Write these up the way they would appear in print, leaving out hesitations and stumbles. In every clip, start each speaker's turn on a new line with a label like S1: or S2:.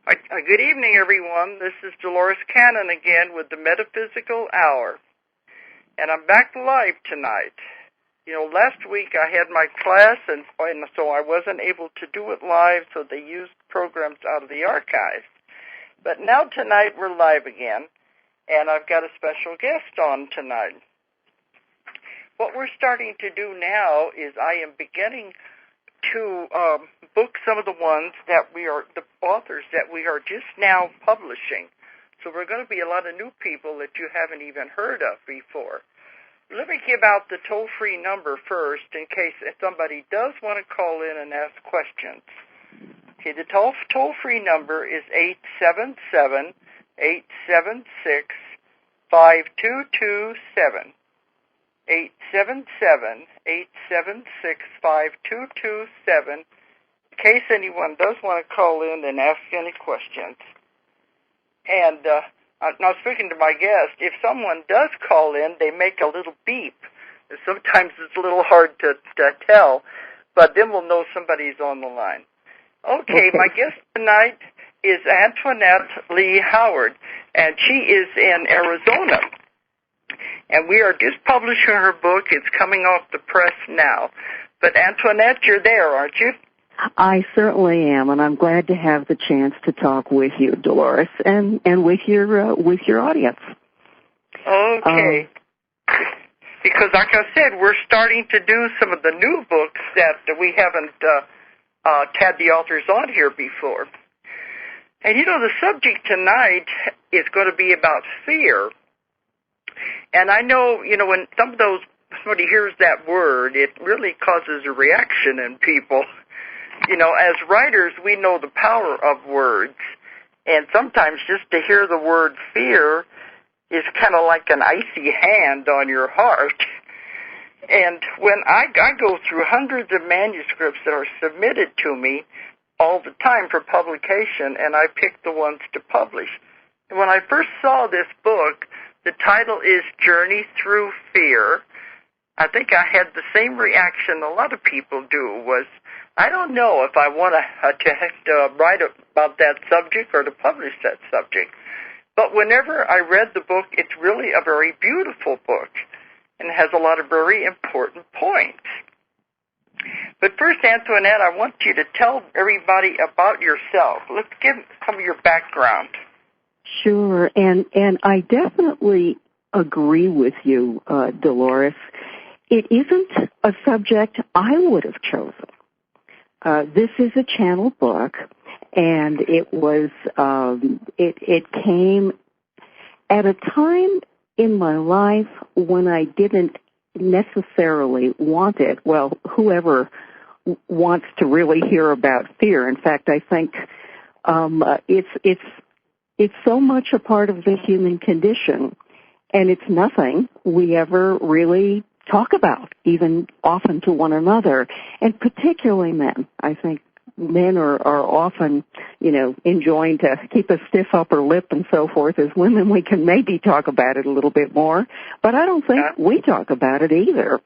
S1: Good evening, everyone. This is Dolores Cannon again with the Metaphysical Hour. And I'm back live tonight. Last week I had my class, and so I wasn't able to do it live, so they used programs out of the archives. But now tonight we're live again, and I've got a special guest on tonight. What we're starting to do now is I am beginning to book some of the ones that the authors that we are just now publishing. So we're going to be a lot of new people that you haven't even heard of before. Let me give out the toll-free number first in case if somebody does want to call in and ask questions. Okay, the toll-free number is 877-876-5227. 877-876-5227, in case anyone does want to call in and ask any questions. And now speaking to my guest, if someone does call in, they make a little beep. Sometimes it's a little hard to tell, but then we'll know somebody's on the line. Okay, my guest tonight is Antoinette Lee Howard, and she is in Arizona. And we are just publishing her book. It's coming off the press now. But Antoinette, you're there, aren't you?
S2: I certainly am, and I'm glad to have the chance to talk with you, Dolores, and with your audience.
S1: Okay. Because, like I said, we're starting to do some of the new books that we haven't had the authors on here before. And, the subject tonight is going to be about fear. And I know, when somebody hears that word, it really causes a reaction in people. As writers, we know the power of words. And sometimes just to hear the word fear is kind of like an icy hand on your heart. And when I go through hundreds of manuscripts that are submitted to me all the time for publication, and I pick the ones to publish. And when I first saw this book, the title is Journey Through Fear. I think I had the same reaction a lot of people do, was I don't know if I want to write about that subject or to publish that subject. But whenever I read the book, it's really a very beautiful book and has a lot of very important points. But first, Antoinette, I want you to tell everybody about yourself. Let's give some of your background.
S2: Sure, and I definitely agree with you, Dolores. It isn't a subject I would have chosen. This is a channel book, and it was it came at a time in my life when I didn't necessarily want it. Well, whoever wants to really hear about fear. In fact, I think it's so much a part of the human condition, and it's nothing we ever really talk about, even often to one another, and particularly men. I think men are often, enjoined to keep a stiff upper lip and so forth. As women, we can maybe talk about it a little bit more, but I don't think we talk about it either.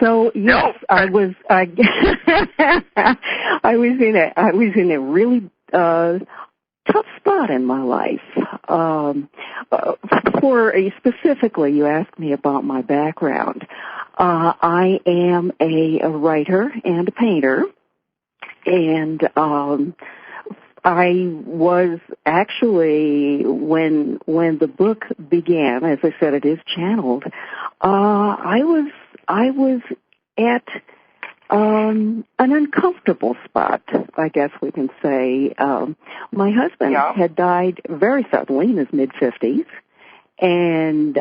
S2: So yes, I was in a really tough spot in my life. Specifically, you asked me about my background. I am a writer and a painter, and I was actually, when the book began, as I said, it is channeled, I was at an uncomfortable spot, I guess we can say. My husband had died very suddenly in his mid-50s, and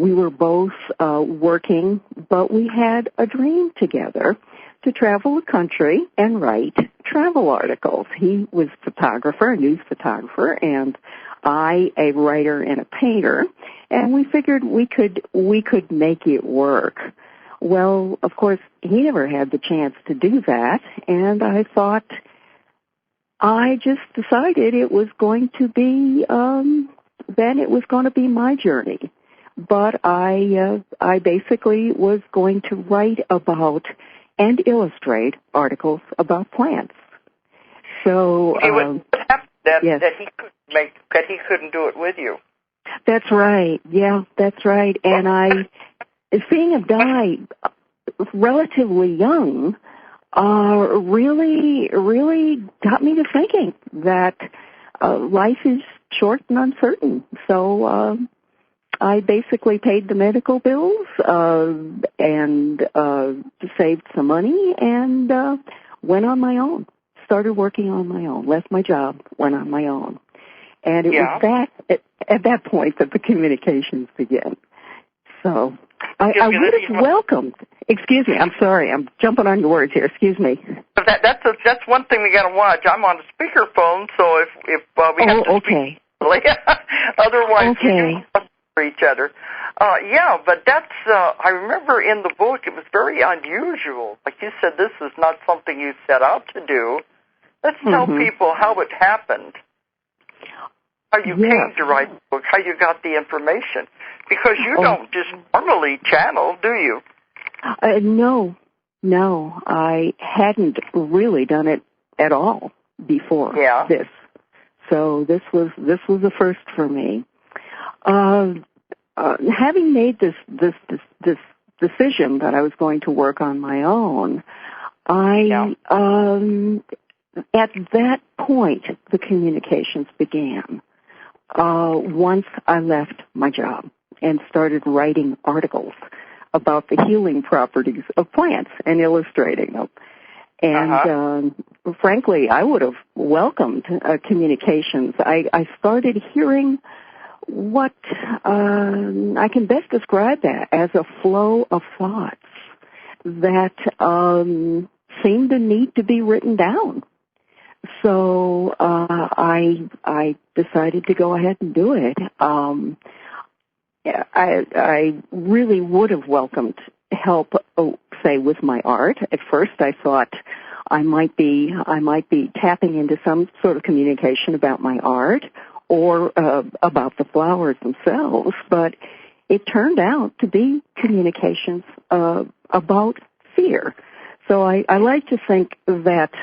S2: we were both working, but we had a dream together to travel the country and write travel articles. He was a news photographer, and I a writer and a painter, and we figured we could make it work. Well, of course, he never had the chance to do that, and I just decided it was going to be, then it was going to be my journey. But I basically was going to write about and illustrate articles about plants. So,
S1: what happened then
S2: yes.
S1: that he couldn't do it with you.
S2: That's right. Yeah, that's right. And seeing him die relatively young, really got me to thinking that life is short and uncertain. So I basically paid the medical bills and saved some money and went on my own. Started working on my own. Left my job. Went on my own. And it was at that point that the communications began. So I would have welcomed. Excuse me. I'm sorry. I'm jumping on your words here. Excuse me.
S1: That's one thing we got to watch. I'm on a speakerphone, so if we have to speak, otherwise we do for each other. But that's. I remember in the book it was very unusual. Like you said, this is not something you set out to do. Let's tell people how it happened. How you came to write the book, how you got the information. Because you don't just normally channel, do you? No. I hadn't really done it at all before this. So this was the first for me. Having made this decision that I was going to work on my own, at that point the communications began. Once I left my job and started writing articles about the healing properties of plants and illustrating them. And frankly, I would have welcomed communications. I started hearing what I can best describe that as a flow of thoughts that seemed to need to be written down. So I decided to go ahead and do it. I really would have welcomed help, say, with my art. At first, I thought I might be tapping into some sort of communication about my art or about the flowers themselves, but it turned out to be communications about fear. So I like to think that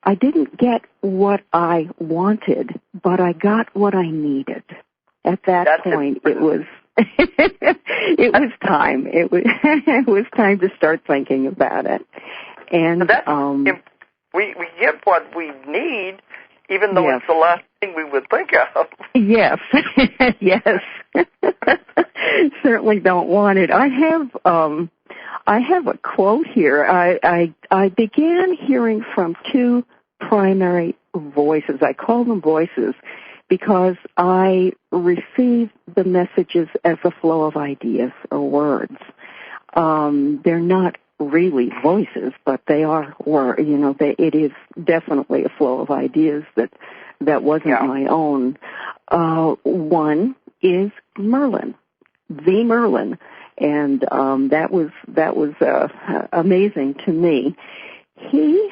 S1: I didn't get what I wanted, but I got what I needed. At that point, it was it was time. It was time to start thinking about it. And we get what we need, even though it's the last thing we would think of.
S2: Yes, yes. Certainly don't want it. I have a quote here. I began hearing from two primary voices. I call them voices because I receive the messages as a flow of ideas or words. They're not really voices, but they are, it is definitely a flow of ideas that wasn't my own. One is Merlin, the Merlin. And that was amazing to me. He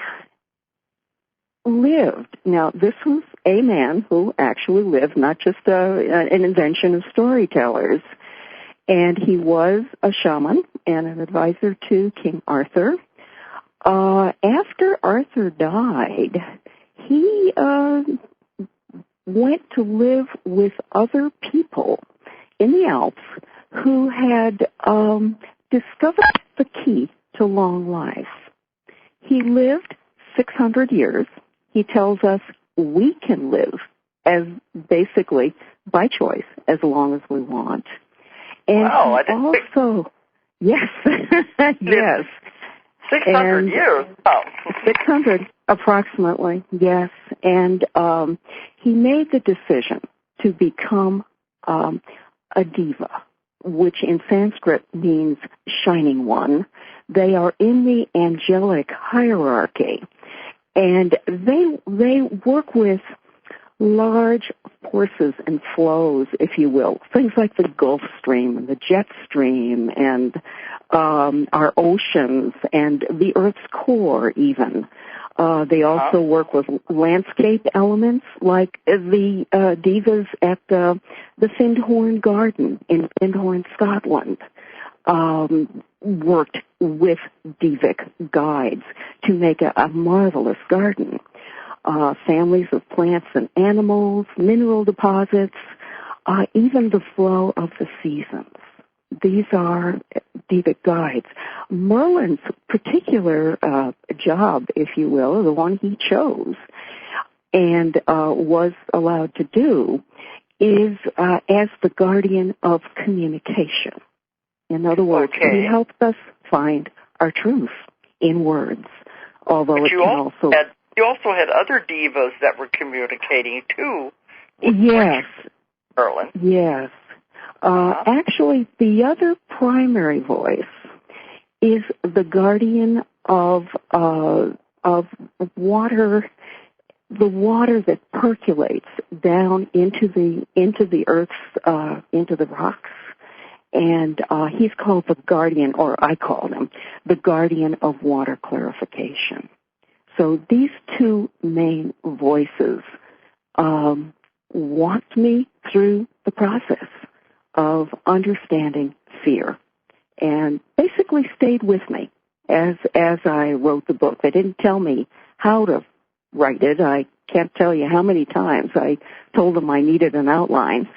S2: lived. Now, this was a man who actually lived, not just an invention of storytellers. And he was a shaman and an advisor to King Arthur. After Arthur died, he went to live with other people in the Alps who had discovered the key to long life. He lived 600 years. He tells us we can live as basically by choice as long as we want. And also, yes, yes.
S1: 600 years? Oh.
S2: 600, approximately, yes. And he made the decision to become a diva, which in Sanskrit means shining one. They are in the angelic hierarchy, and they work with large forces and flows, if you will, things like the Gulf Stream and the jet stream and our oceans and the Earth's core even. They also work with landscape elements like the divas at the Findhorn Garden in Findhorn, Scotland, worked with divic guides to make a marvelous garden. families of plants and animals, mineral deposits, even the flow of the seasons. These are the guides. Merlin's particular job, if you will, or the one he chose and was allowed to do, is as the guardian of communication. In other words, he helps us find our truth in words, although it can also...
S1: You also had other divas that were communicating, too.
S2: Yes.
S1: Merlin.
S2: Yes. Actually, the other primary voice is the guardian of water, the water that percolates down into the earth's into the rocks, and he's called the guardian, or I call him the guardian of water clarification. So these two main voices walked me through the process of understanding fear, and basically stayed with me as I wrote the book. They didn't tell me how to write it. I can't tell you how many times I told them I needed an outline.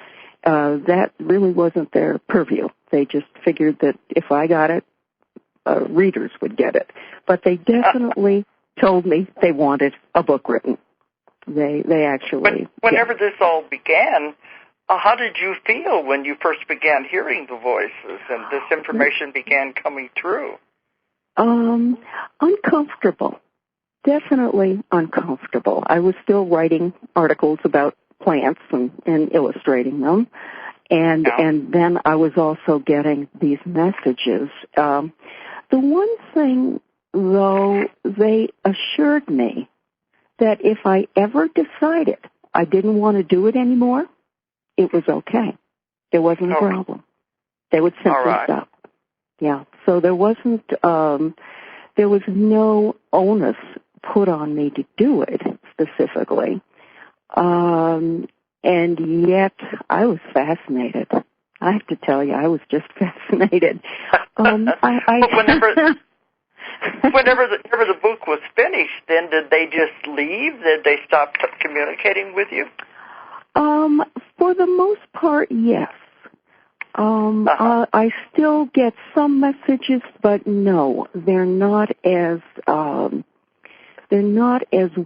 S2: That really wasn't their purview. They just figured that if I got it, readers would get it. But they definitely told me they wanted a book written. They actually...
S1: Whenever this all began, how did you feel when you first began hearing the voices and this information began coming through?
S2: Uncomfortable. Definitely uncomfortable. I was still writing articles about plants and illustrating them. And then I was also getting these messages. The one thing, though, they assured me that if I ever decided I didn't want to do it anymore, it was okay. There wasn't a problem. They would simply stop. Yeah. So there was no onus put on me to do it specifically. And yet I was fascinated. I have to tell you, I was just fascinated.
S1: Whenever the book was finished, then did they just leave? Did they stop communicating with you?
S2: For the most part, yes. I still get some messages, but no, they're not as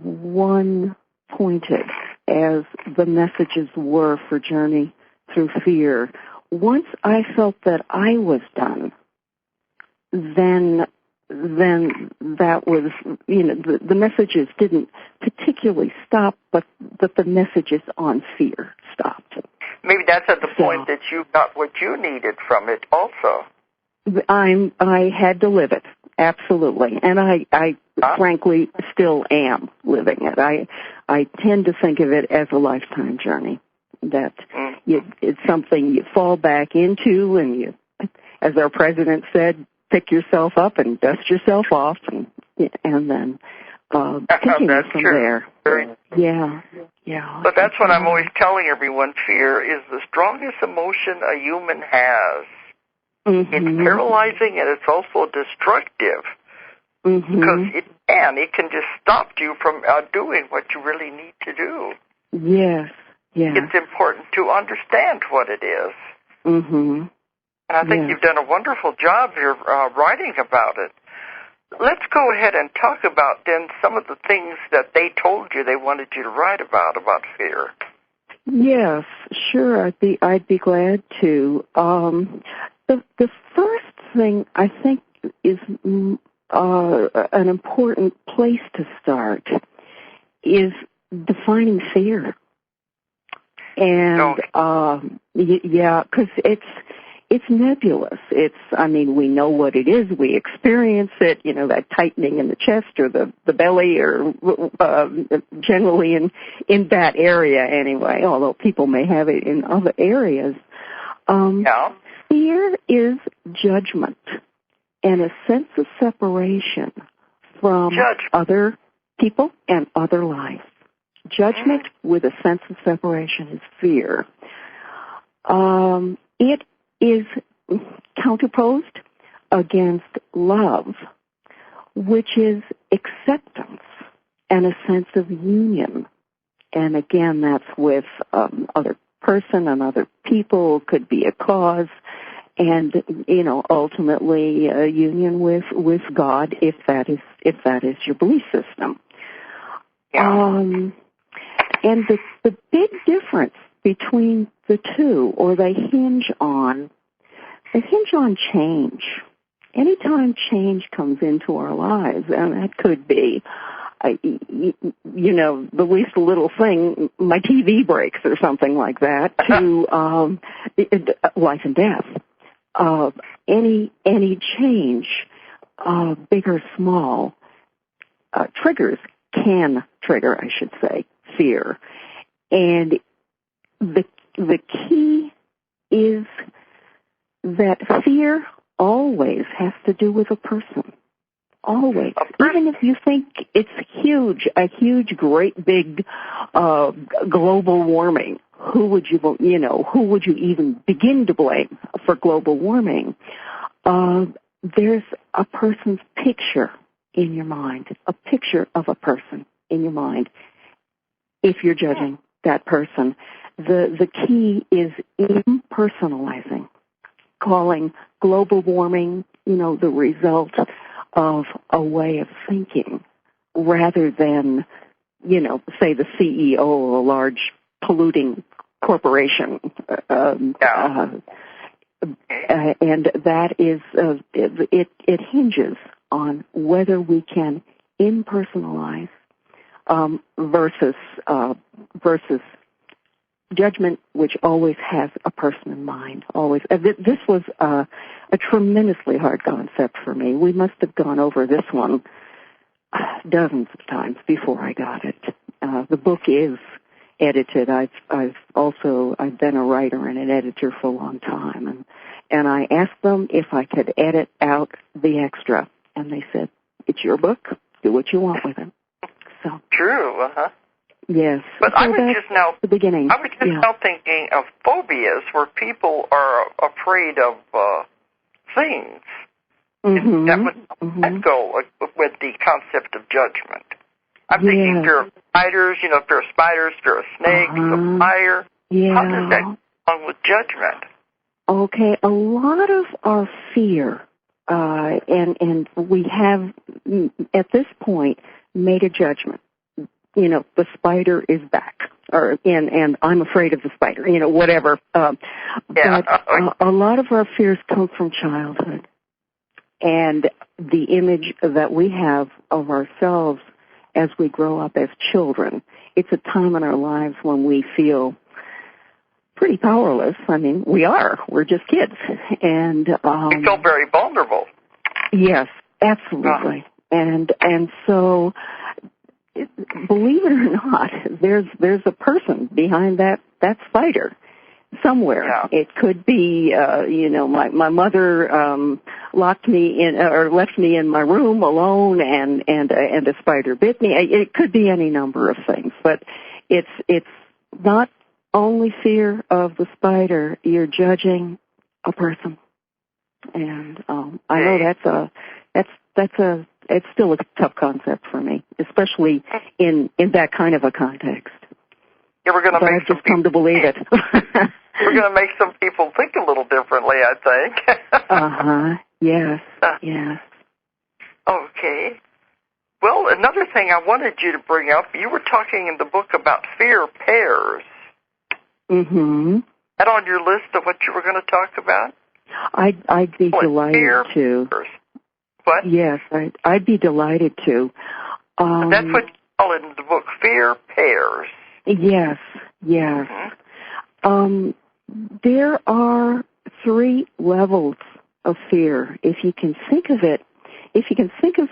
S2: one-pointed as the messages were for Journey Through Fear. Once I felt that I was done, then that was, the messages didn't particularly stop, but the messages on fear stopped.
S1: Maybe that's at the point that you got what you needed from it also.
S2: I had to live it, absolutely. And I frankly still am living it. I tend to think of it as a lifetime journey, that it's something you fall back into, and you, as our president said, pick yourself up and dust yourself off, and then continue from there. Yeah.
S1: But that's what I'm always telling everyone. Fear is the strongest emotion a human has. Mm-hmm. It's paralyzing, and it's also destructive. Mm-hmm. Because it can just stop you from doing what you really need to do.
S2: Yes.
S1: It's important to understand what it is.
S2: Mm-hmm.
S1: And I think you've done a wonderful job here writing about it. Let's go ahead and talk about then some of the things that they told you they wanted you to write about fear.
S2: Yes, sure. I'd be glad to. The first thing I think is an important place to start is defining fear. And because it's nebulous. We know what it is. We experience it, that tightening in the chest or the belly, or generally in that area anyway, although people may have it in other areas. Fear is judgment and a sense of separation from other people and other life. Judgment with a sense of separation is fear. It is counterposed against love, which is acceptance and a sense of union. And again, that's with other person and other people, could be a cause, and ultimately a union with God, if that is your belief system.
S1: Yeah.
S2: And the big difference between the two, or they hinge on change. Anytime change comes into our lives, and that could be, the least little thing, my TV breaks or something like that, to life and death. Any change, big or small, can trigger, I should say, fear. And the key is that fear always has to do with a person. Always. Even if you think it's a huge, great, big, global warming, who would you even begin to blame for global warming? There's a person's picture in your mind, a picture of a person in your mind. If you're judging that person, the key is impersonalizing, calling global warming, the result of a way of thinking, rather than, say the CEO of a large polluting corporation. And that is, it hinges on whether we can impersonalize versus judgment, which always has a person in mind. Always. This was a tremendously hard concept for me. We must have gone over this one dozens of times before I got it. The book is edited. I've been a writer and an editor for a long time, and I asked them if I could edit out the extra, and they said, "It's your book. Do what you want with it." So
S1: true.
S2: Yes.
S1: But
S2: so
S1: I was just now
S2: the beginning.
S1: I was just now thinking of phobias, where people are afraid of things.
S2: Mm-hmm.
S1: That would go with the concept of judgment. I'm thinking fear of spiders, fear of spiders, fear of snakes, of fire.
S2: Yeah.
S1: How does that go along with judgment?
S2: Okay, a lot of our fear, and we have, at this point, made a judgment. The spider is back, and I'm afraid of the spider, whatever. But a lot of our fears come from childhood, and the image that we have of ourselves as we grow up as children. It's a time in our lives when we feel pretty powerless. I mean, we're just kids, and
S1: we feel very vulnerable.
S2: Yes, absolutely, and so. Believe it or not, there's a person behind that spider somewhere.
S1: Yeah.
S2: It could be, my mother locked me in or left me in my room alone, and a spider bit me. It could be any number of things, but it's not only fear of the spider. You're judging a person, and I know it's still a tough concept for me, especially in that kind of a context.
S1: Yeah, we're going to make
S2: I've just come to believe it.
S1: We're going to make some people think a little differently, I think.
S2: Yes. Yes.
S1: Okay. Well, another thing I wanted you to bring up, you were talking in the book about fear pairs.
S2: Mm-hmm.
S1: Is that on your list of what you were going to talk about?
S2: I'd be delighted to.
S1: Pairs. What?
S2: Yes, I'd be delighted to.
S1: That's what you call it in the book, fear pairs.
S2: Yes. Mm-hmm. There are 3 levels of fear. If you can think of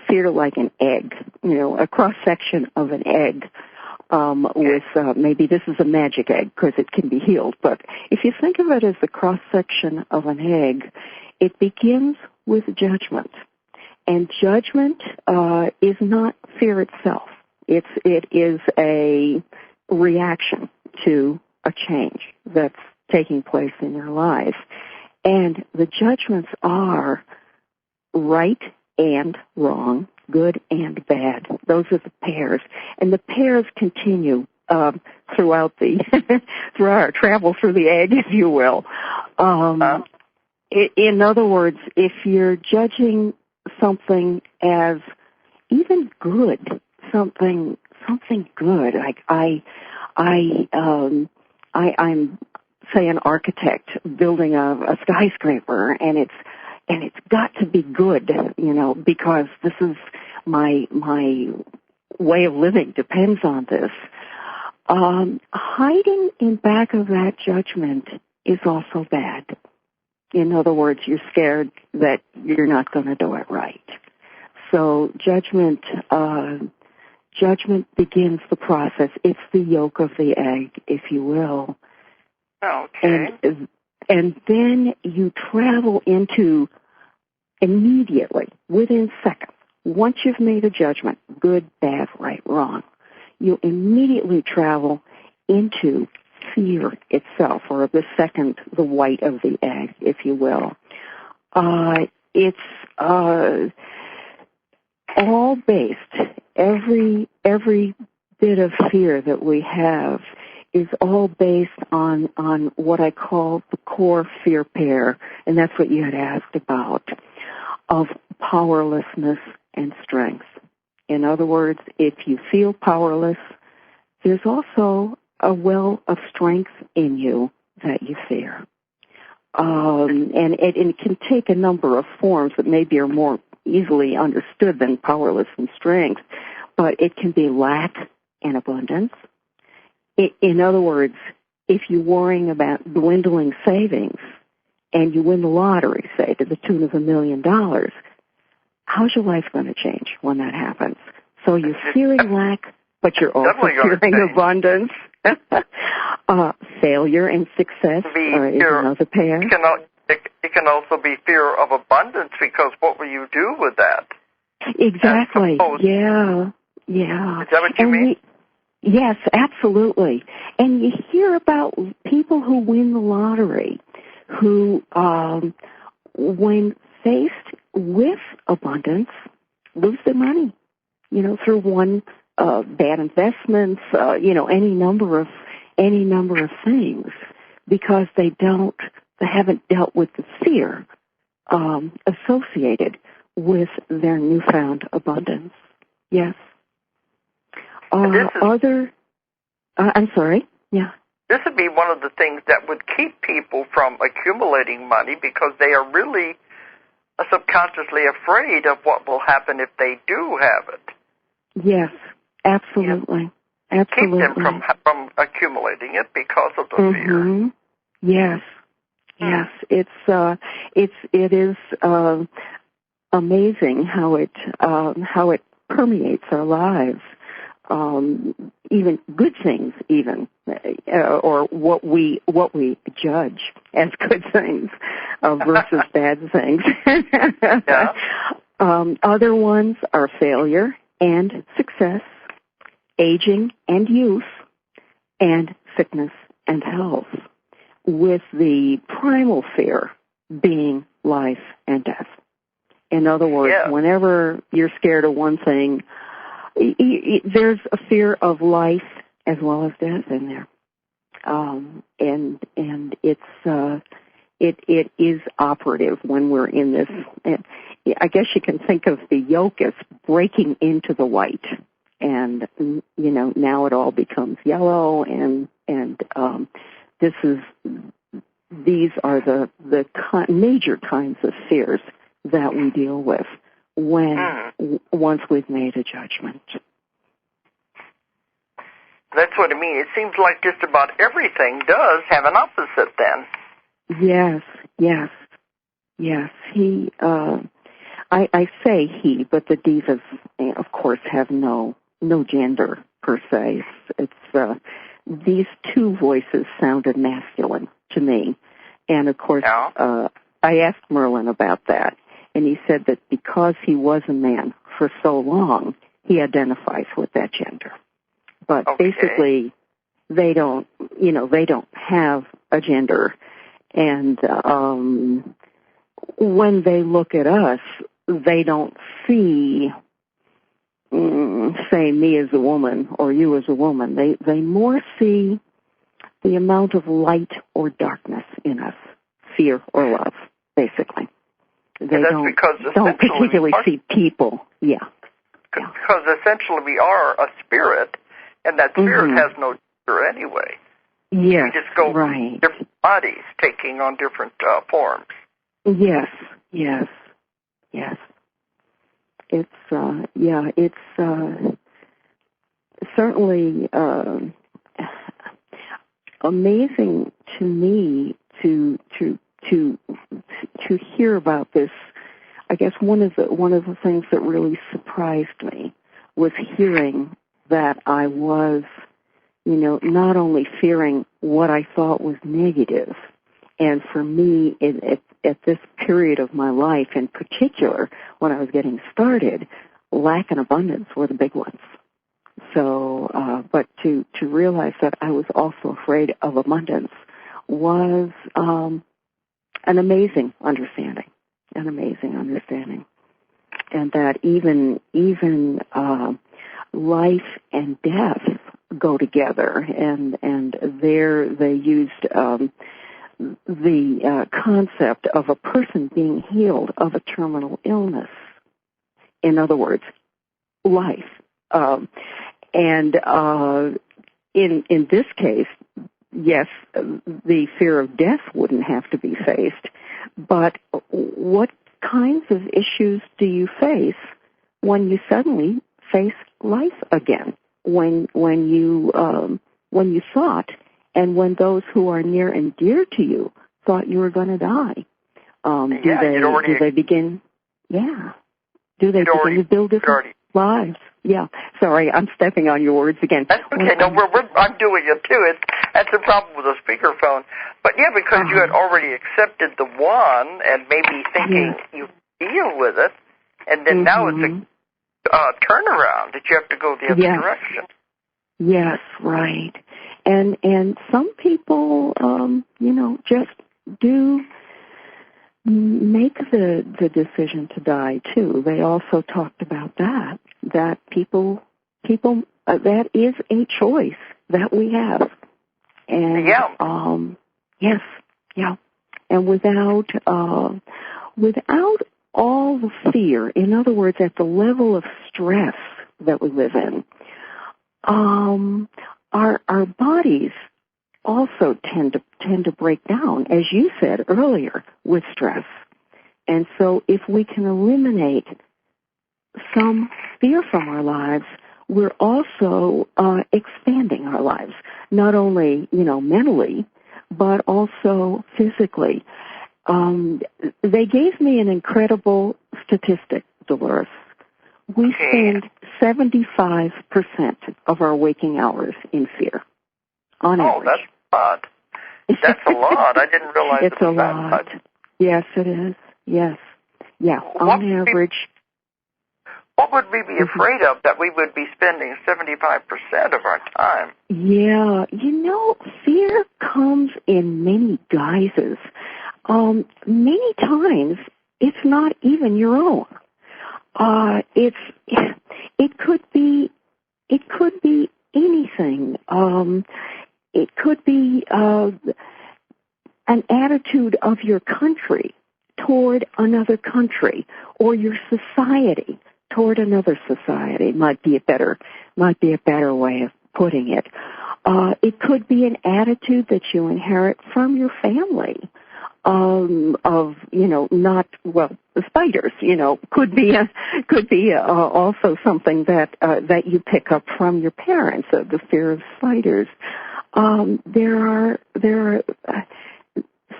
S2: fear like an egg, a cross-section of an egg, with maybe this is a magic egg because it can be healed, but if you think of it as the cross-section of an egg, it begins with judgment. And judgment is not fear itself. It is a reaction to a change that's taking place in your life. And the judgments are right and wrong, good and bad. Those are the pairs. And the pairs continue throughout throughout our travel through the egg, if you will. In other words, if you're judging something as even good, something good, like I'm say an architect building a skyscraper, and it's got to be good, because this is my way of living depends on this. Hiding in back of that judgment is also bad. In other words, you're scared that you're not going to do it right. So judgment begins the process. It's the yolk of the egg, if you will.
S1: Okay.
S2: And then you travel into immediately, within seconds, once you've made a judgment, good, bad, right, wrong, you immediately travel into fear itself, or the white of the egg, if you will. It's all based, every bit of fear that we have is all based on what I call the core fear pair, and that's what you had asked about, of powerlessness and strength. In other words, if you feel powerless, there's also a well of strength in you that you fear. And it can take a number of forms that maybe are more easily understood than powerless and strength, but it can be lack and abundance. In other words, if you're worrying about dwindling savings and you win the lottery, say, to the tune of $1 million, how's your life going to change when that happens? So you're fearing lack, but you're also fearing abundance. Failure and success is another pair.
S1: It can also be fear of abundance, because what will you do with that?
S2: Exactly. Yeah.
S1: Is that what you mean?
S2: Yes, absolutely. And you hear about people who win the lottery who, when faced with abundance, lose their money, through one, bad investments, any number of things, because they haven't dealt with the fear, associated with their newfound abundance. Yes. I'm sorry. Yeah.
S1: This would be one of the things that would keep people from accumulating money, because they are really subconsciously afraid of what will happen if they do have it.
S2: Yes, absolutely.
S1: Yeah.
S2: Absolutely.
S1: Keep them from accumulating it because of the fear.
S2: Yes. Yes. It is amazing how it permeates our lives. Even good things, or what we judge as good things versus bad things.
S1: Yeah.
S2: Other ones are failure and success, aging and youth, and sickness and health, with the primal fear being life and death. In other words, whenever you're scared of one thing, there's a fear of life as well as death in there, and it is operative when we're in this. I guess you can think of the yolk as breaking into the white, and now it all becomes yellow, and these are the major kinds of fears that we deal with once we've made a judgment.
S1: That's what I mean. It seems like just about everything does have an opposite then.
S2: Yes. I say he, but the divas, of course, have no gender per se. It's these two voices sounded masculine to me, and of course, I asked Merlin about that. And he said that because he was a man for so long, he identifies with that gender. But basically, they don't have a gender. And when they look at us, they don't see say me as a woman or you as a woman. They more see the amount of light or darkness in us, fear or love, basically. They don't particularly see people. Yeah.
S1: Because essentially we are a spirit, and that spirit has no gender anyway.
S2: Yes,
S1: we just go
S2: right.
S1: different bodies taking on different forms.
S2: Yes. It's certainly amazing to me to hear about this. I guess one of the things that really surprised me was hearing that I was, not only fearing what I thought was negative, and for me, at this period of my life in particular, when I was getting started, lack and abundance were the big ones. So, but to realize that I was also afraid of abundance was an amazing understanding. And that even life and death go together, and there they used the concept of a person being healed of a terminal illness. In other words, life. In this case, yes, the fear of death wouldn't have to be faced, but what kinds of issues do you face when you suddenly face life again? When you thought, and when those who are near and dear to you thought you were going to die, do they begin to build different lives? Yeah. Sorry, I'm stepping on your words again.
S1: That's okay. No, I'm doing it too. That's the problem with a speakerphone. But yeah, because you had already accepted the one and maybe thinking you deal with it, and then now it's a turnaround that you have to go the other direction.
S2: Yes, right. And some people, just do make the decision to die too. They also talked about that people, that is a choice that we have. And, yes. And without all the fear, in other words, at the level of stress that we live in, our bodies also tend to break down, as you said earlier, with stress. And so if we can eliminate some fear from our lives, we're also expanding our lives, not only, mentally, but also physically. They gave me an incredible statistic, Dolores. We spend 75% of our waking hours in fear, on average.
S1: Oh, that's a lot. That's a lot. I didn't realize
S2: it's a lot. Yes, it is. Yes. Yeah, on average.
S1: What would we be afraid of that we would be spending 75% of our time?
S2: Yeah, fear comes in many guises. Many times, it's not even your own. It could be anything. It could be an attitude of your country toward another country, or your society toward another society. Might be a better way of putting it. It could be an attitude that you inherit from your family. The spiders, could be also something that you pick up from your parents, the fear of spiders. There are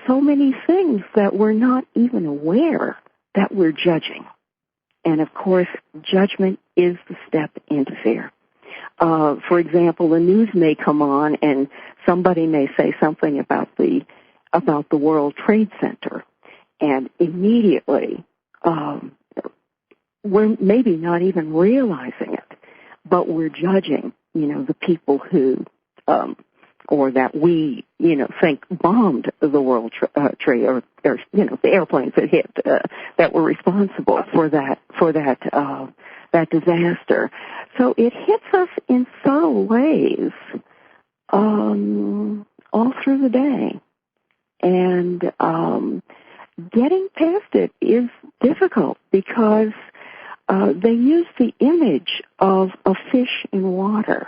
S2: so many things that we're not even aware that we're judging. And of course, judgment is the step into fear. For example, the news may come on and somebody may say something about the World Trade Center, and immediately we're maybe not even realizing it, but we're judging, the people who, or that we, think bombed the World Trade, or the airplanes that hit, that were responsible for that disaster. So it hits us in subtle ways all through the day. And getting past it is difficult because they use the image of a fish in water.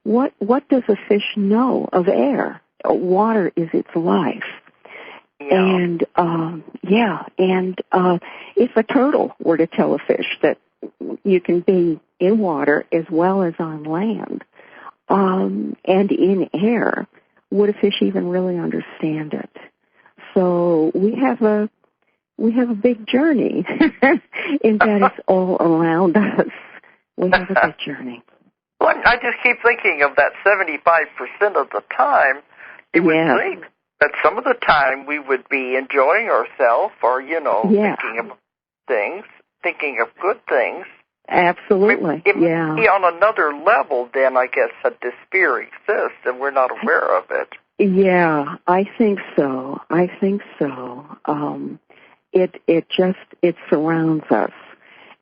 S2: What does a fish know of air? Water is its life.
S1: Yeah.
S2: And if a turtle were to tell a fish that you can be in water as well as on land, and in air, would a fish even really understand it? So we have a big journey in that it's all around us. We have a big journey.
S1: Well, I just keep thinking of that 75% of the time. It would think that some of the time we would be enjoying ourselves or, thinking of things, thinking of good things.
S2: Absolutely,
S1: It might be on another level then, I guess, that this fear exists and we're not aware of it.
S2: Yeah, I think so. It surrounds us.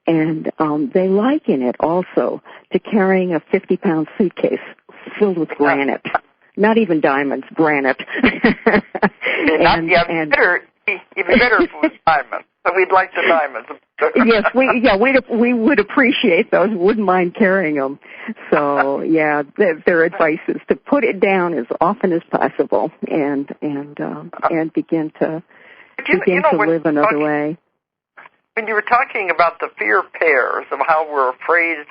S2: And they liken it also to carrying a 50-pound suitcase filled with granite. Not even diamonds, granite.
S1: Even better if it was diamonds. So we'd like the diamonds.
S2: Yes, we would appreciate those. Wouldn't mind carrying them. So their advice is to put it down as often as possible and begin to live another way.
S1: When you were talking about the fear pairs of how we're afraid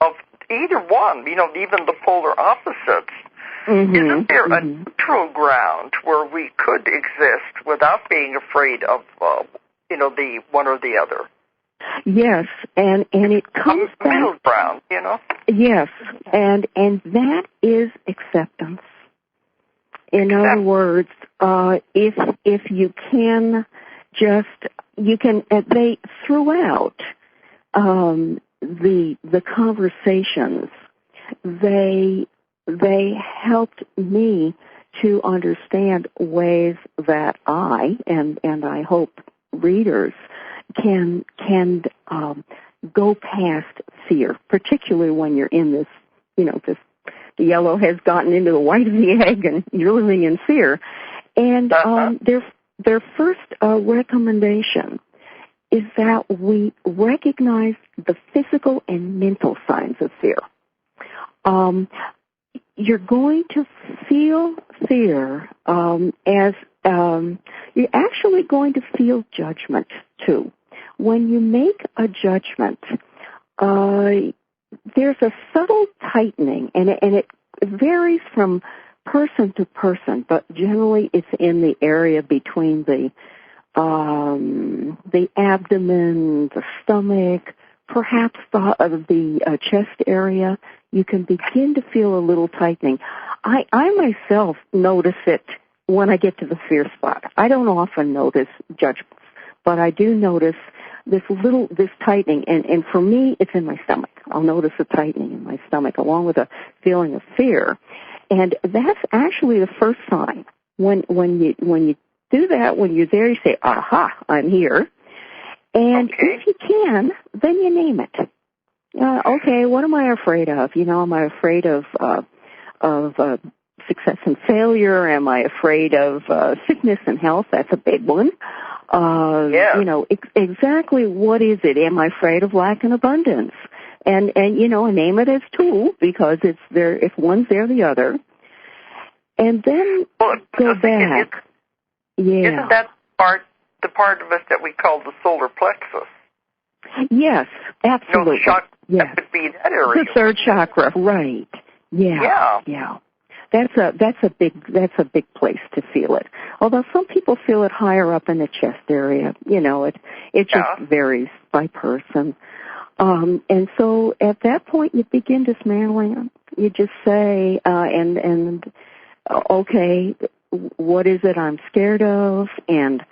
S1: of either one, even the polar opposites, isn't there a neutral ground where we could exist without being afraid of, the one or the other?
S2: Yes, and it comes
S1: back. Middle ground,
S2: Yes, and that is acceptance. In other words, if you can they throughout the conversations, they helped me to understand ways that I and I hope readers can go past fear, particularly when you're in this, the yellow has gotten into the white of the egg and you're living in fear. And their first recommendation is that we recognize the physical and mental signs of fear. You're going to feel fear as you're actually going to feel judgment too. When you make a judgment, there's a subtle tightening, and it varies from person to person, but generally it's in the area between the abdomen, the stomach, perhaps the chest area. You can begin to feel a little tightening. I myself notice it when I get to the fear spot. I don't often notice judgments, but I do notice this tightening, and for me, it's in my stomach. I'll notice a tightening in my stomach along with a feeling of fear. And that's actually the first sign. When you do that, when you're there, you say, aha, I'm here. And if you can, then you name it. Okay, what am I afraid of? Am I afraid of success and failure? Am I afraid of sickness and health? That's a big one. Exactly what is it? Am I afraid of lack and abundance? And name it as two, because it's there. If one's there, the other. And then go back.
S1: Isn't that the part of us that we call the solar plexus?
S2: Yes, absolutely.
S1: That would be that area.
S2: The third chakra, right? Yeah. That's a big place to feel it. Although some people feel it higher up in the chest area. It just varies by person. And so at that point you begin dismantling. You just say, okay, what is it I'm scared of, and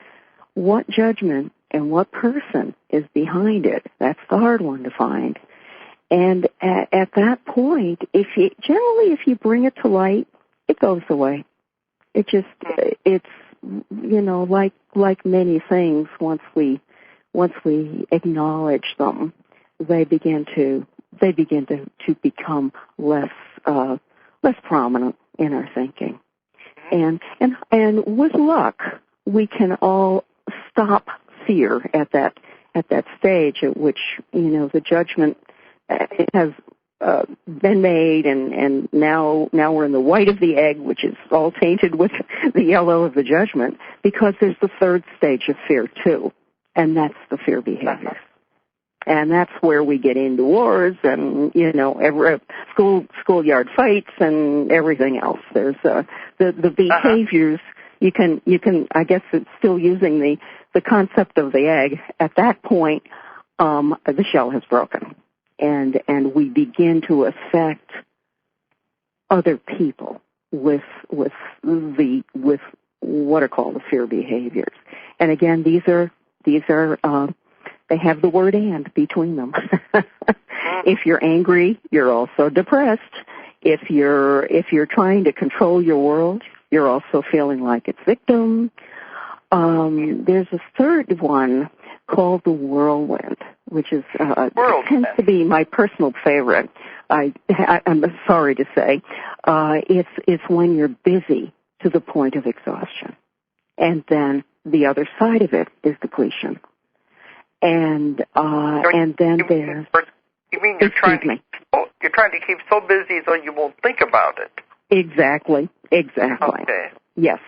S2: what judgment and what person is behind it? That's the hard one to find. And at that point, if you bring it to light, it goes away. It's like many things, once we acknowledge them, they begin to become less prominent in our thinking. And with luck, we can all stop fear at that stage at which, the judgment has been made, and now we're in the white of the egg, which is all tainted with the yellow of the judgment, because there's the third stage of fear too, and that's the fear behaviors. And that's where we get into wars and, every schoolyard fights and everything else. There's the behaviors. You can, I guess it's still using the concept of the egg. At that point, the shell has broken, and we begin to affect other people with what are called the fear behaviors. And again, these are they have the word "and" between them. If you're angry, you're also depressed. If you're trying to control your world, you're also feeling like it's victim. There's a third one called the whirlwind, which is tends to be my personal favorite. I'm sorry to say, it's when you're busy to the point of exhaustion, and then the other side of it is depletion. And then there's.
S1: You mean you're trying to keep so busy so you won't think about it?
S2: Exactly.
S1: Okay.
S2: Yes.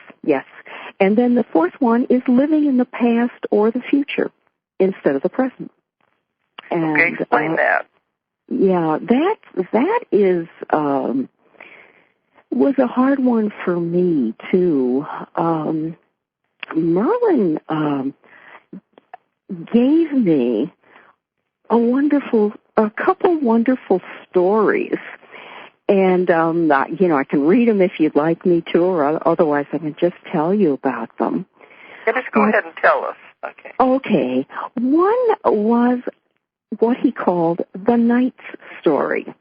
S2: And then the fourth one is living in the past or the future instead of the present. And,
S1: okay, explain that.
S2: Yeah, that is was a hard one for me too. Merlin gave me a couple wonderful stories. And, I can read them if you'd like me to, or otherwise I can just tell you about them.
S1: Yeah, just go ahead and tell us. Okay.
S2: Okay. One was what he called the knight's story.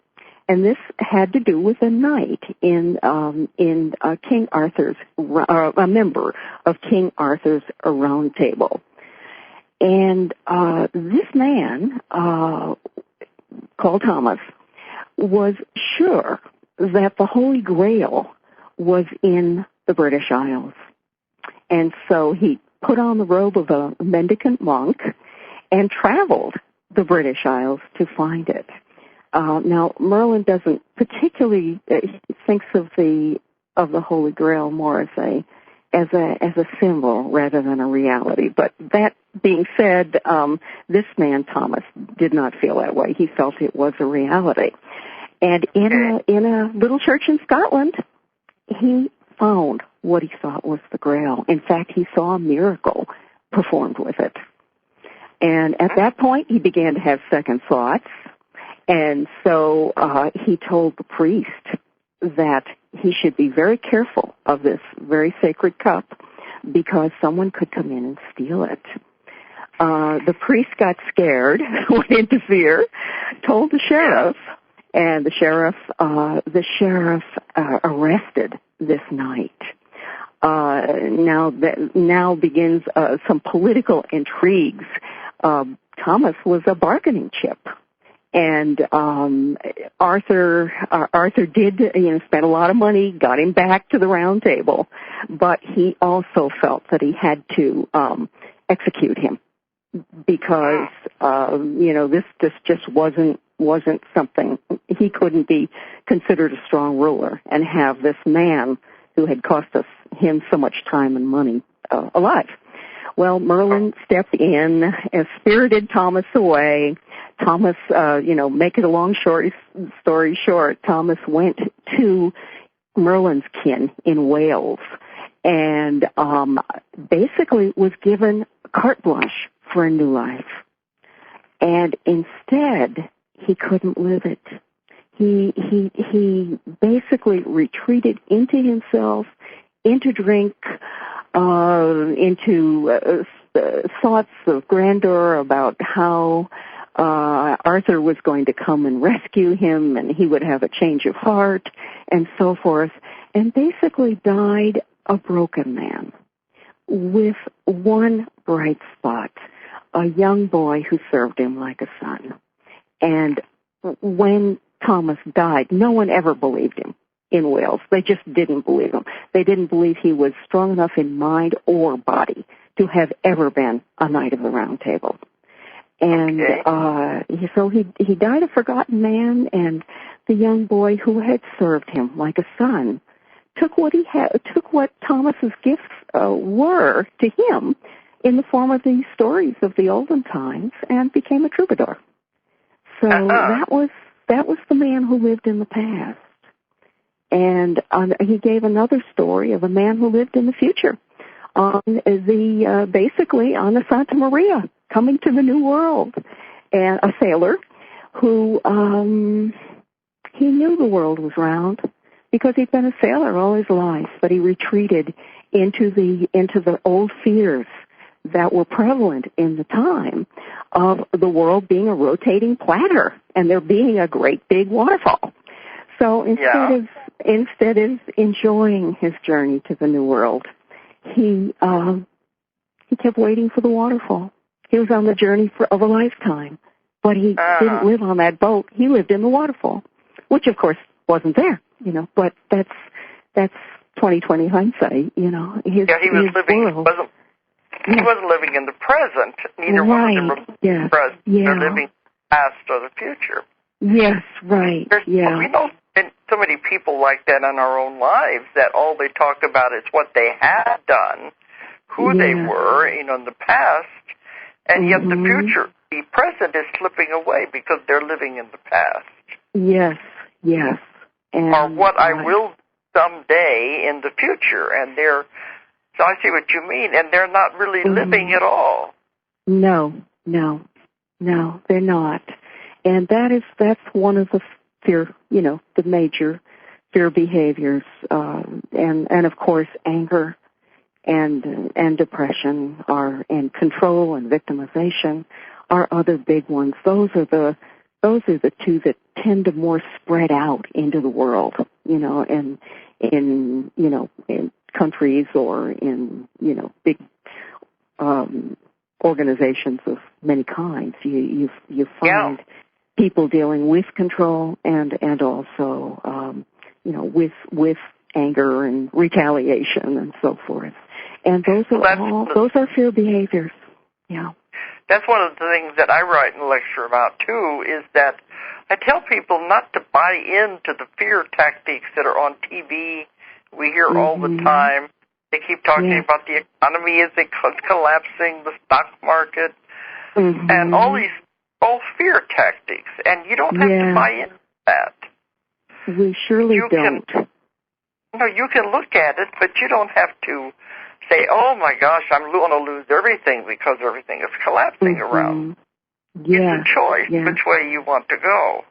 S2: And this had to do with a knight in King Arthur's, a member of King Arthur's Round Table. And this man, called Thomas, was sure that the Holy Grail was in the British Isles. And so he put on the robe of a mendicant monk and traveled the British Isles to find it. Now, Merlin doesn't particularly thinks of the Holy Grail more as a symbol rather than a reality. But that being said, this man Thomas did not feel that way. He felt it was a reality. And in a little church in Scotland, he found what he thought was the Grail. In fact, he saw a miracle performed with it. And at that point, he began to have second thoughts. And so he told the priest that he should be very careful of this very sacred cup because someone could come in and steal it. The priest got scared, went into fear, told the sheriff, and the sheriff arrested this knight. Now begins some political intrigues. Thomas was a bargaining chip. And Arthur did, spent a lot of money, got him back to the Round Table, but he also felt that he had to execute him because this just wasn't something. He couldn't be considered a strong ruler and have this man who had cost him so much time and money alive. Well, Merlin stepped in and spirited Thomas away. Thomas, make it a long story short, Thomas went to Merlin's kin in Wales and basically was given carte blanche for a new life. And instead, he couldn't live it. He basically retreated into himself, into drink, into thoughts of grandeur about how Arthur was going to come and rescue him and he would have a change of heart and so forth, and basically died a broken man with one bright spot, a young boy who served him like a son. And when Thomas died, no one ever believed him in Wales. They just didn't believe him. They didn't believe he was strong enough in mind or body to have ever been a Knight of the Round Table. And so he died a forgotten man, and the young boy who had served him like a son took what Thomas's gifts were to him in the form of these stories of the olden times, and became a troubadour. So that was the man who lived in the past. And he gave another story of a man who lived in the future, basically on the Santa Maria, coming to the New World, and a sailor who he knew the world was round because he'd been a sailor all his life, but he retreated into the old fears that were prevalent in the time of the world being a rotating platter and there being a great big waterfall. So instead of enjoying his journey to the New World, he kept waiting for the waterfall. He was on the journey of a lifetime, but he didn't live on that boat. He lived in the waterfall, which of course wasn't there, but that's 20/20 hindsight,
S1: he was living.
S2: World.
S1: He wasn't living in the present. Neither one of them were the present. They're living past or the future.
S2: Yes, right.
S1: We know so many people like that in our own lives that all they talk about is what they have done, who they were, in the past, and yet the future, the present is slipping away because they're living in the past.
S2: Yes. And,
S1: or what I will someday in the future, and so I see what you mean, and they're not really living at all. No,
S2: they're not. And that's one of the fear, the major fear behaviors, and of course anger and depression and control and victimization are other big ones. Those are the two that tend to more spread out into the world, and in countries or in, big organizations of many kinds. You find people dealing with control and also, with anger and retaliation and so forth. And those are fear behaviors. Yeah.
S1: That's one of the things that I write and lecture about, too, is that I tell people not to buy into the fear tactics that are on TV. We hear all the time. They keep talking about the economy as it's collapsing, the stock market, and all fear tactics. And you don't have to buy into that.
S2: We surely don't.
S1: You can look at it, but you don't have to say, oh, my gosh, I'm going to lose everything because everything is collapsing around. It's a choice which way you want to go.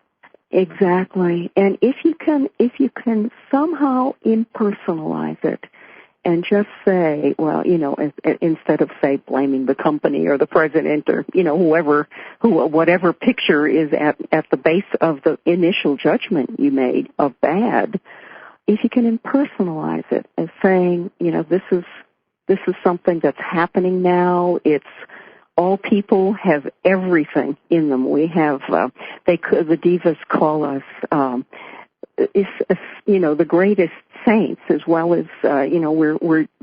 S2: Exactly. And if you can somehow impersonalize it and just say, well, instead of, say, blaming the company or the president or, whatever picture is at the base of the initial judgment you made of bad, if you can impersonalize it as saying, this is something that's happening now. It's all people have everything in them. We have, the divas call us, the greatest saints, as well as,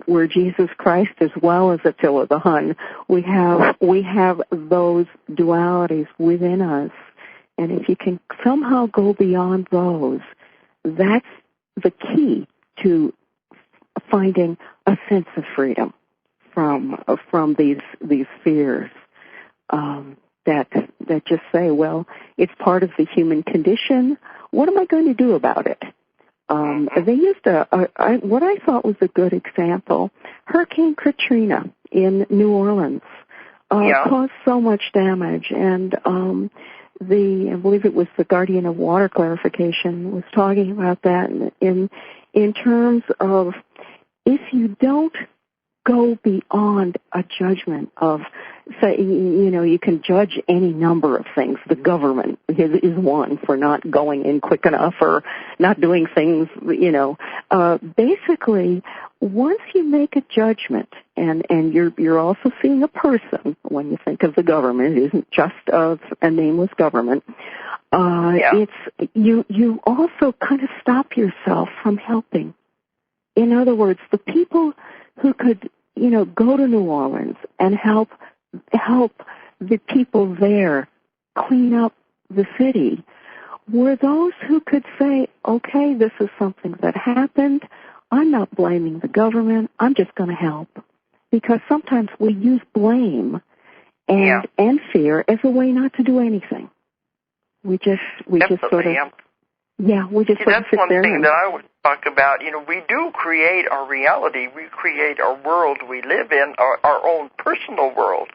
S2: we're Jesus Christ as well as Attila the Hun. We have those dualities within us. And if you can somehow go beyond those, that's the key to finding a sense of freedom from these fears that just say, well, it's part of the human condition. What am I going to do about it? They used what I thought was a good example. Hurricane Katrina in New Orleans caused so much damage, and I believe it was the Guardian of Water Clarification was talking about that in terms of, if you don't go beyond a judgment of, say, you can judge any number of things. The government is one for not going in quick enough or not doing things, basically once you make a judgment, and you're also seeing a person when you think of the government, it isn't just a nameless government. It's you also kind of stop yourself from helping. In other words, the people who could, go to New Orleans and help the people there clean up the city were those who could say, okay, this is something that happened. I'm not blaming the government. I'm just going to help. Because sometimes we use blame and fear as a way not to do anything. We just sort of, we just sort of sit there.
S1: That's one thing that I would talk about. We do create our reality. We create our world we live in, our own personal world.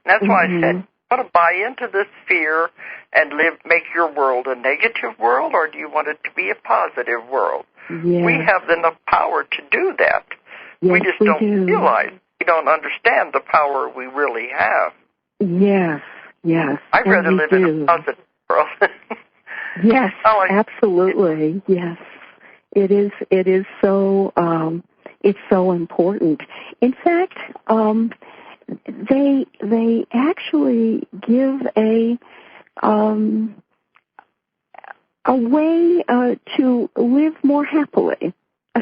S1: And that's why I said, you want to buy into this fear and make your world a negative world, or do you want it to be a positive world?
S2: Yes.
S1: We have enough power to do that.
S2: Yes,
S1: we just don't realize. We don't understand the power we really have.
S2: Yes, yes.
S1: I'd rather live in a positive world.
S2: Yes, absolutely. Yes. It is so it's so important. In fact, they actually give a way to live more happily,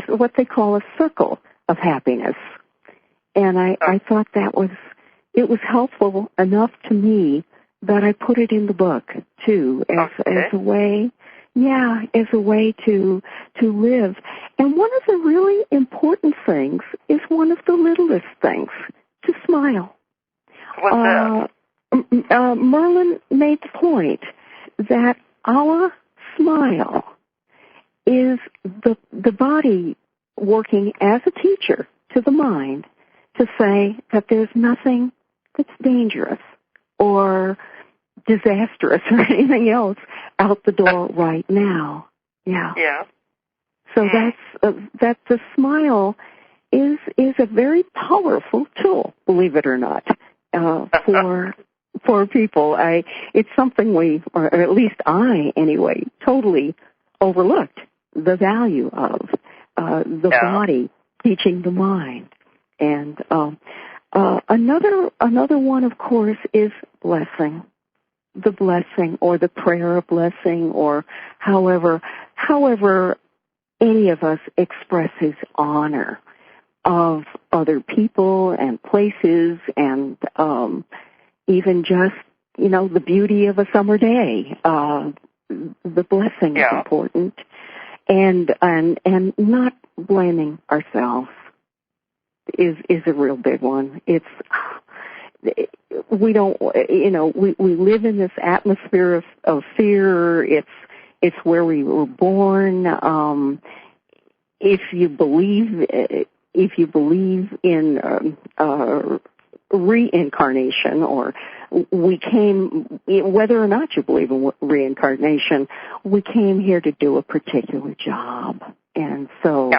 S2: what they call a circle of happiness. And I thought it was helpful enough to me that I put it in the book too, as a way, as a way to live. And one of the really important things is one of the littlest things, to smile.
S1: What's that?
S2: Merlin made the point that our smile is the body working as a teacher to the mind to say that there's nothing that's dangerous or disastrous or anything else out the door right now. Yeah. Yeah. So that the smile is a very powerful tool, believe it or not, for people. It's something we, or at least I anyway, totally overlooked the value of the body teaching the mind. And another one, of course, is blessing. The blessing or the prayer of blessing, or however any of us expresses honor of other people and places, and even just, the beauty of a summer day. The blessing is important, and not blaming ourselves is a real big one. We don't, we live in this atmosphere of fear. It's where we were born. If you believe in reincarnation, or we came, whether or not you believe in reincarnation, we came here to do a particular job, and so.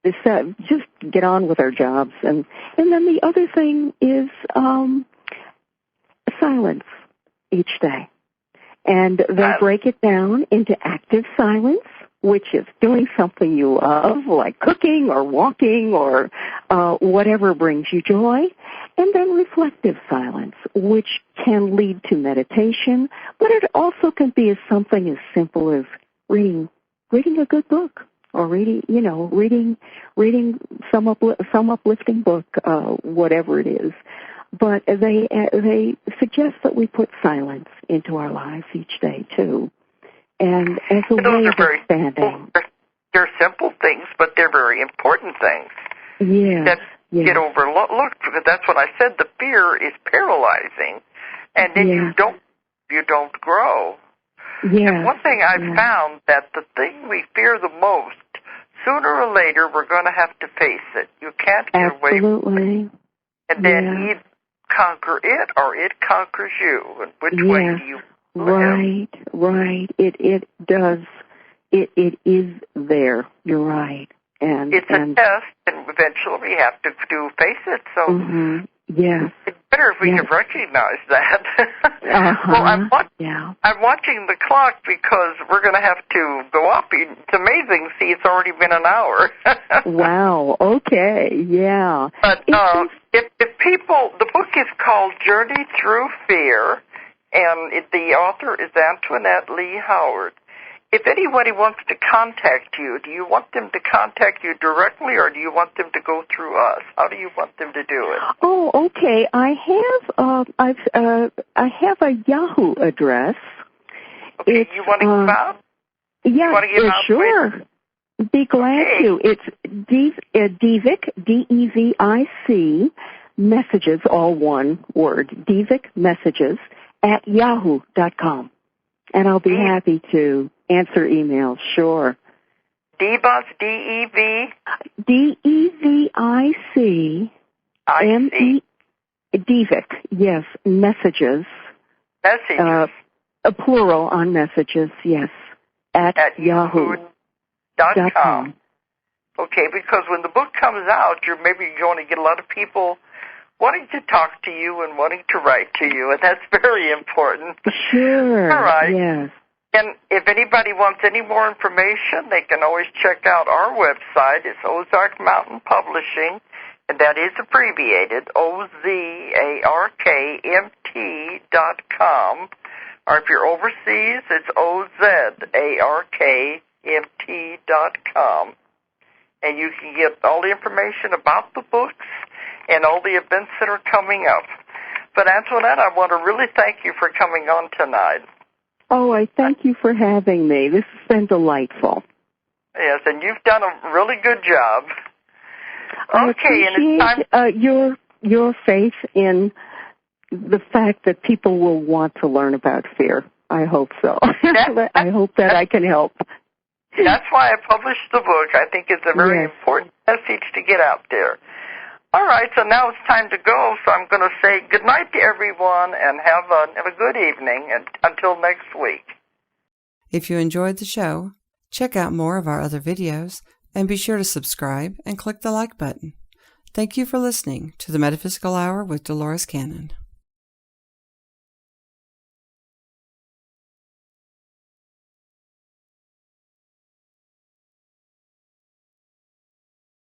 S2: Just get on with our jobs. And then the other thing is silence each day. And they break it down into active silence, which is doing something you love, like cooking or walking or whatever brings you joy. And then reflective silence, which can lead to meditation, but it also can be something as simple as reading a good book. Or reading some uplifting book, whatever it is. But they suggest that we put silence into our lives each day too, and as a way of expanding.
S1: They're simple things, but they're very important things.
S2: Yes.
S1: That get overlooked, because that's what I said. The fear is paralyzing, and then you don't grow.
S2: Yeah.
S1: And one thing I've found, that the thing we fear the most, sooner or later we're going to have to face it. You can't get away from it. And then either conquer it or it conquers you. And which way do you live?
S2: Right. It does. It is there. You're right. And
S1: it's a test, and eventually we have to face it. So
S2: Yes.
S1: It's better if we can recognize that. Well, I'm watching the clock because we're going to have to go up. It's amazing. See, it's already been an hour.
S2: Wow. Okay. Yeah.
S1: But if people, the book is called Journey Through Fear, and the author is Antoinette Lee Howard. If anybody wants to contact you, do you want them to contact you directly, or do you want them to go through us? How do you want them to do it?
S2: Oh, okay. I have a Yahoo address.
S1: Okay, you want to give out?
S2: Yeah, sure. Be glad to. It's Devic, D-E-V-I-C, messages, all one word, Devic messages at yahoo.com. And I'll be happy to answer emails, sure.
S1: Devos, D-E-V?
S2: D-E-V-I-C. M-E, Devic, yes, messages.
S1: Messages.
S2: A plural on messages, yes, at yahoo.com.
S1: Okay, because when the book comes out, you're going to get a lot of people wanting to talk to you and wanting to write to you, and that's very important.
S2: Sure.
S1: All right.
S2: Yes.
S1: And if anybody wants any more information, they can always check out our website. It's Ozark Mountain Publishing, and that is abbreviated, OZARKMT.com. Or if you're overseas, it's OZARKMT.com. And you can get all the information about the books and all the events that are coming up. But Antoinette, I want to really thank you for coming on tonight.
S2: Oh, I thank you for having me. This has been delightful.
S1: Yes, and you've done a really good job.
S2: I appreciate your faith in the fact that people will want to learn about fear. I hope so. I hope that I can help.
S1: That's why I published the book. I think it's a very important message to get out there. All right, so now it's time to go, so I'm going to say good night to everyone and have a good evening and until next week.
S3: If you enjoyed the show, check out more of our other videos and be sure to subscribe and click the like button. Thank you for listening to the Metaphysical Hour with Dolores Cannon.